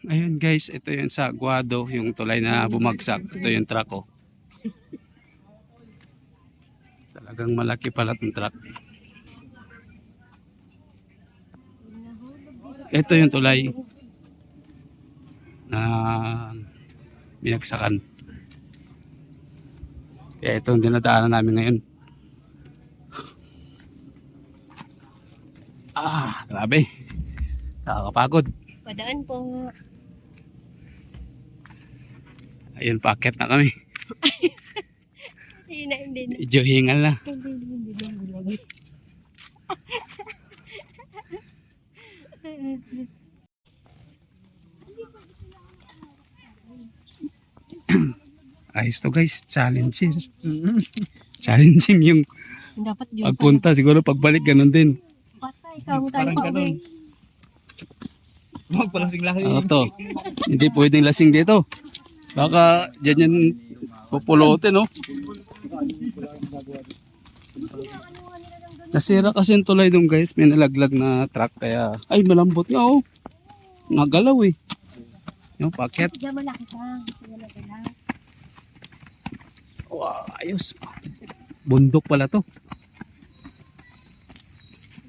Ayun guys, ito yung sa Aguado, yung tulay na bumagsak. Ito yung truck ko. Talagang malaki pala itong truck. Ito yung tulay na binagsakan. Kaya ito yung dinadaanan namin ngayon. Grabe. Nakakapagod. Padaan po. Ayun, paakyat na kami. Hindi na. Medyo hingal na. Hindi. Ayos to guys, challenging. Challenging yung Dapat yun. pagpunta. Siguro pagbalik ganun din. Patay, ikaw tayo pa uwi. Huwag pala lasing. Ano to? Hindi pwedeng lasing dito. Baka dyan yan pupulotin, no? Nasira kasi yung tulay doon guys. May nalaglag na truck kaya... Ay, malambot nga oh. Nagalaw eh. Yung paket. Diyan malaki ka. Diyan. Wow, ayos. Bundok pala to.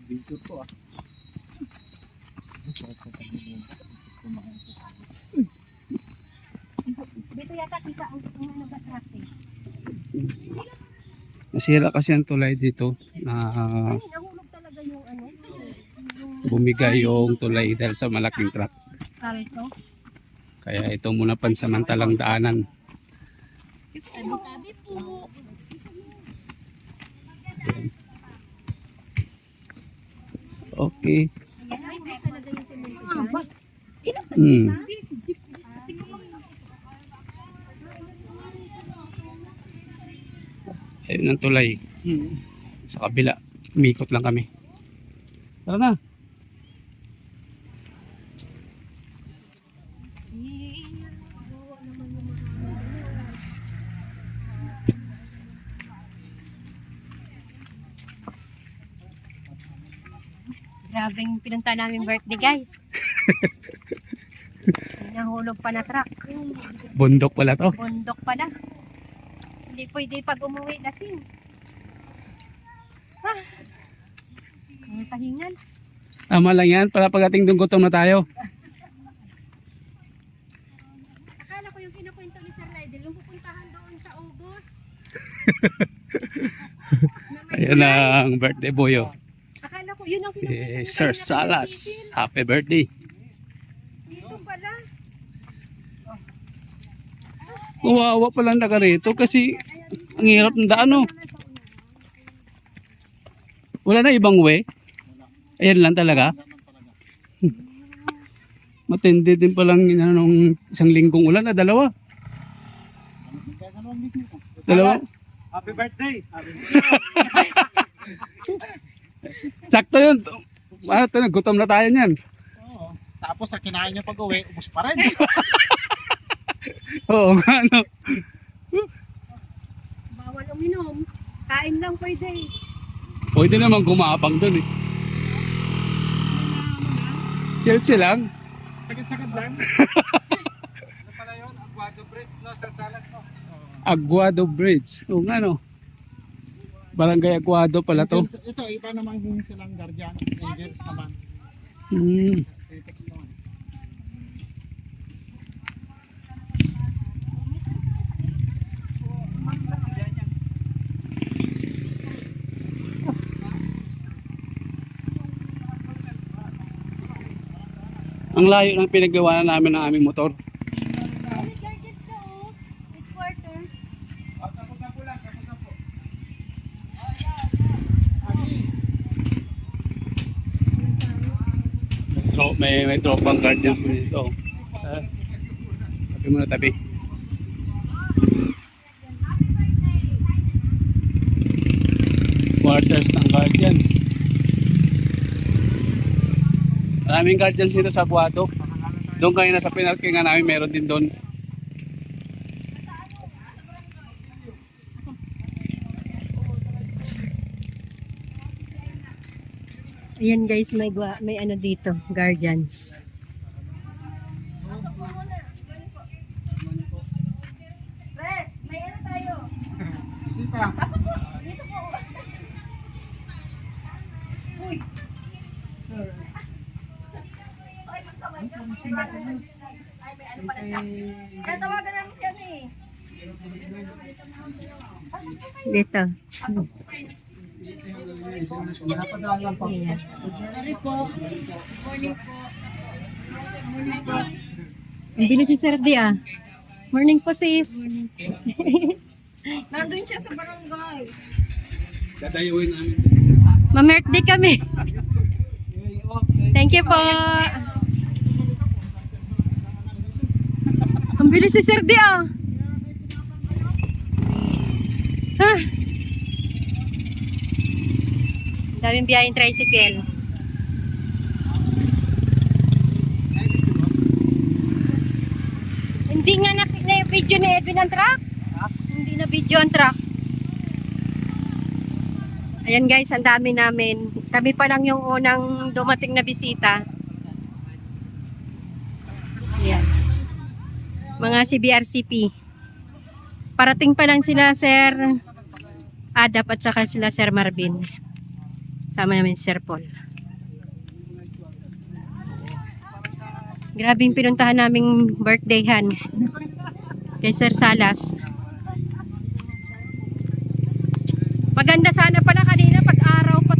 Dito to ah. Dito yata kita ang nag-attract eh. Nasira kasi ang tulay dito na Ay, nahulog talaga yung ano. bumigay yung tulay dahil sa malaking truck. Kalto. Kaya ito muna pansamantalang daanan. Tabi po. Okay. Ay, may talaga yung semento. Hmm. Ayun ang tulay. Sa kabila. Umikot lang kami. Tara na. Grabing pinunta namin birthday guys. Nahulog pa na truck. Bundok pala to. Bundok pala. Hindi pwede pag umuwi lasing. Ang tahingan. Tama lang yan. Para pagating doon gutom na tayo. Akala ko yung kinukwento ni Sir Rydel, yung pupuntahan doon sa August. Ayan ang birthday boy. Oh. Akala ko yun ang Si kinukwento. Sir Salas. Happy birthday. Dito pala. Kawawa pala na ka rito kasi ang hirap ng daan oh. Wala na ibang way. Ayan lang talaga. Matindi din palang nung isang linggong ulan na dalawa. Dalawa. Happy birthday! Sakto yun. Ito na, gutom na tayo niyan. Oo. Tapos sa kinain niya pag uwi, ubos pa rin. Oo nga no. Bawal uminom. Kain lang pwede. Pwede naman gumapang dun eh. Chill lang. Sagad-sagad lang. Ano pala yun? Aguado Bridge, no? Sa Salas, no? Aguado Bridge. Oo nga no. Barangay Aguado pala to. Ito, iba naman yung silang guardian. Angels naman. Hmm. Critics naman. Ang layo ng pinagawa na namin ng aming motor. Gadgets ka oh. Headquarters. So, may tropang guardians dito. Tabi muna tabi. Quarters ng guardians. Maraming guardians dito sa Aguado. Doon kayo nasa pinarkingan namin, meron din doon. Ayan guys, may ano dito, guardians. Kaya tawagan namin siya eh. Dito. Napadaan lang po. Ayan. Ang bilis si Sir D ah. Morning po sis. Nandun siya sa barangay. Dadayuin namin. Ma-birthday kami. Thank you po. Ang bilis si Sir D ah. Ha? Daming biyayeng tricycle. Hindi nga na-video ni Edwin ang truck. Hindi na video ang truck. Ayan guys, ang dami namin. Kami pa lang yung unang dumating na bisita. Ayan. Mga CBRCP. Parating pa lang sila Sir Adap at saka sila Sir Marvin. Sama namin si Sir Paul. Grabe yung pinuntahan naming birthdayhan kay Sir Salas. Maganda sana pala kanina pag araw pa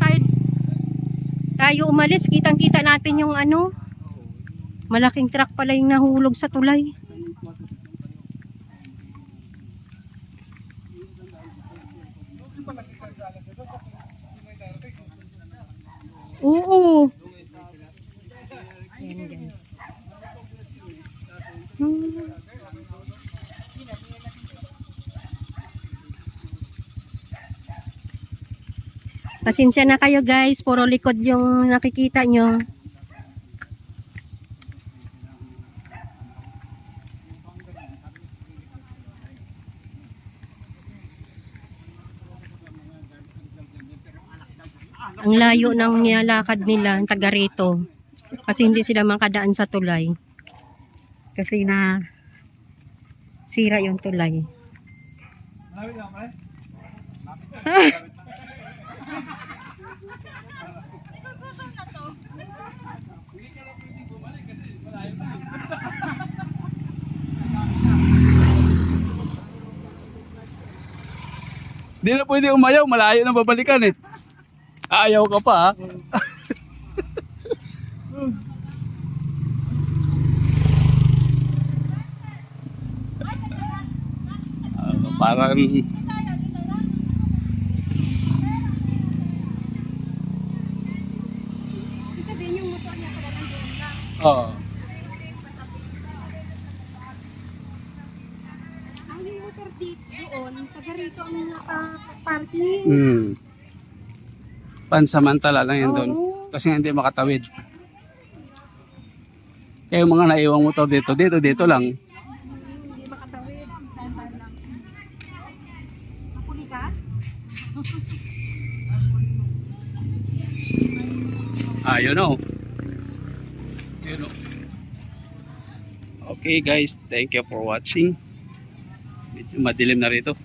tayo umalis, kitang-kita natin yung ano. Malaking truck pala yung nahulog sa tulay. Oo. Ayan guys. Pasensya na kayo guys, puro likod yung nakikita nyo. Ang layo ng nilalakad nila, ang taga rito. Kasi hindi sila makadaan sa tulay. Kasi na sira yung tulay. Di na pwede umayaw, malayo na babalikan eh. Ayaw ka pa ha. Parang Sabihin yung motor niya pala nandun lang. oh. Ang yung motor dito doon, taga rito ang naka-parking. Pansamantala lang yan doon. Oo. Kasi hindi makatawid. Kaya yung mga naiwang motor dito lang. Hindi makatawid. Dahan-dahan lang. Makuli ka? You know. You know. Okay guys, thank you for watching. Medyo madilim na rito.